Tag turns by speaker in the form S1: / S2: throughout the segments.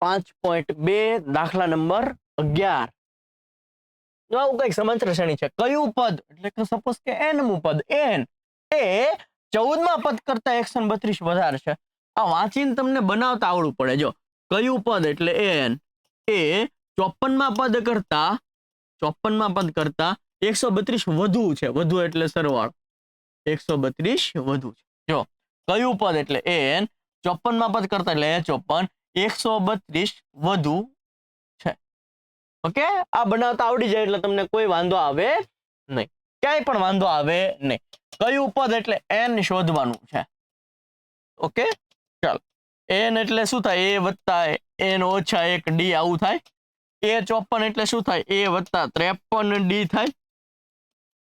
S1: 5.2 દાખલા નંબર 11. આવું કઈક સમાંતર શ્રેણી છે. કયું પદ એટલે કે સપોઝ કે n પદ n એ 14માં પદ કરતા 132 વધારે છે. આ વાંચીને તમને બનાવતા આવડવું પડે. જો કયું પદ એટલે n એ 54માં પદ કરતા 132 વધુ છે. વધુ એટલે સરવાળો 132 વધુ છે. જો કયું પદ એટલે n 54માં પદ કરતા એટલે 54 132 વધુ છે. ઓકે, આ બનાવતા આવડી જાય એટલે તમને કોઈ વાંધો આવે નહીં, ક્યાંય પણ વાંધો આવે નહીં. કયું પદ એટલે n શોધવાનું છે. ઓકે, ચાલો. n એટલે શું થાય? a વત્તા n ઓછા 1 d આવું થાય. a 54 એટલે શું થાય? a વત્તા 53 d થાય.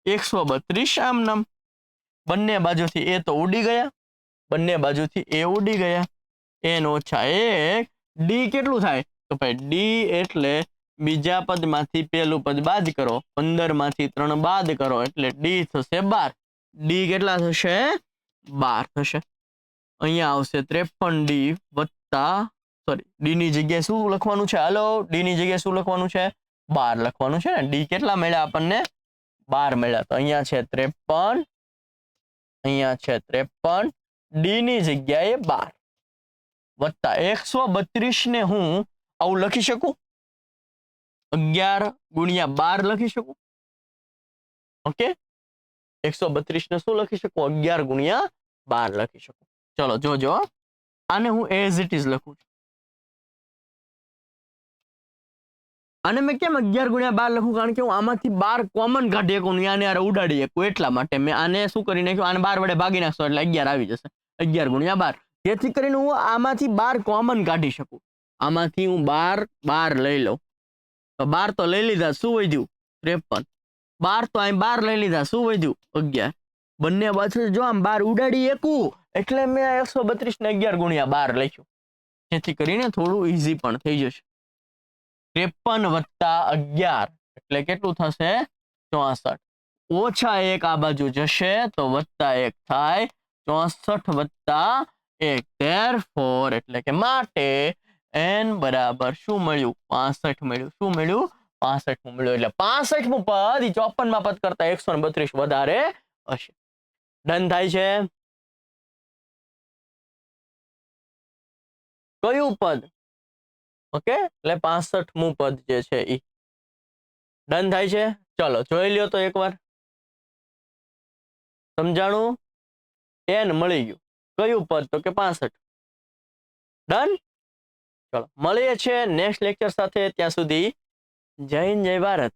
S1: 132 આમ નામ. બંને બાજુથી a તો ઉડી ગયા, બંને બાજુથી a ઉડી ગયા. n ઓછા 1 d કેટલું થાય? તો ભાઈ d એટલે બીજા પદમાંથી પહેલું પદ બાદ કરો, 15 માંથી 3 બાદ કરો એટલે d થશે 12. d કેટલા થશે? 12 થશે. અહીંયા આવશે 53d વત્તા d ની જગ્યાએ શું લખવાનું છે? હાલો, d ની જગ્યાએ શું લખવાનું છે? 12 લખવાનું છે ને. d કેટલા મળ્યા આપણને? 12 મળ્યા. તો અહીંયા છે 53, અહીંયા છે 53, d ની જગ્યાએ 12 વત્તા 132 ને હું આવું લખી શકું, 11 ગુણ્યા 12 લખી શકું. ઓકે, 132 ને શું લખી શકું? 11 ગુણ્યા 12 લખી શકું. ચલો જોજો, આને હું એઝ ઇટ ઇઝ લખું છું. આને મેં કેમ 11 ગુણ્યા 12 લખું? કારણ કે હું આમાંથી 12 કોમન કાઢી શકું, આને યાર ઉડાડી શકું, એટલા માટે મેં આને શું કરી નાખ્યું? આને 12 વડે ભાગી નાખશો એટલે 11 આવી જશે. 11 ગુણ્યા 12, જેથી કરીને હું આમાંથી 12 કોમન કાઢી શકું. આમાંથી હું 12 લઈ લઉં તો 12 તો લઈ લીધા, શું વધ્યું? 53. 12 તો અહીં 12 લઈ લીધા, શું વધ્યું? 11. બંને બાજુ જો આમ 12 ઉડાડી શકું એટલે મેં 132 ને 11 ગુણ્યા 12 લખ્યું, જેથી કરીને થોડું ઈઝી પણ થઈ જશે. 53 વત્તા 11 એટલે કેટલું થશે? 64. ઓછા 1 આ બાજુ જશે તો વત્તા 1 થાય. 64 વત્તા 1 therefore એટલે કે માટે n બરાબર શું મળ્યું? 65 મળ્યું. શું મળ્યું? 65 મળ્યું. એટલે 65મું પદ 54માં પદ કરતા 132 વધારે હશે. ડન થાય છે? કયું પદ? ઓકે, એટલે 65મું પદ જે છે ઈ ડન થાય છે. ચલો જોઈ લ્યો તો એકવાર. સમજાણું? n મળી ગયું. કયું પદ? તો કે 65. ડન. ચલો મળીએ છીએ નેક્સ્ટ લેક્ચર સાથે. ત્યાં સુધી જય હિન્દ, જય ભારત.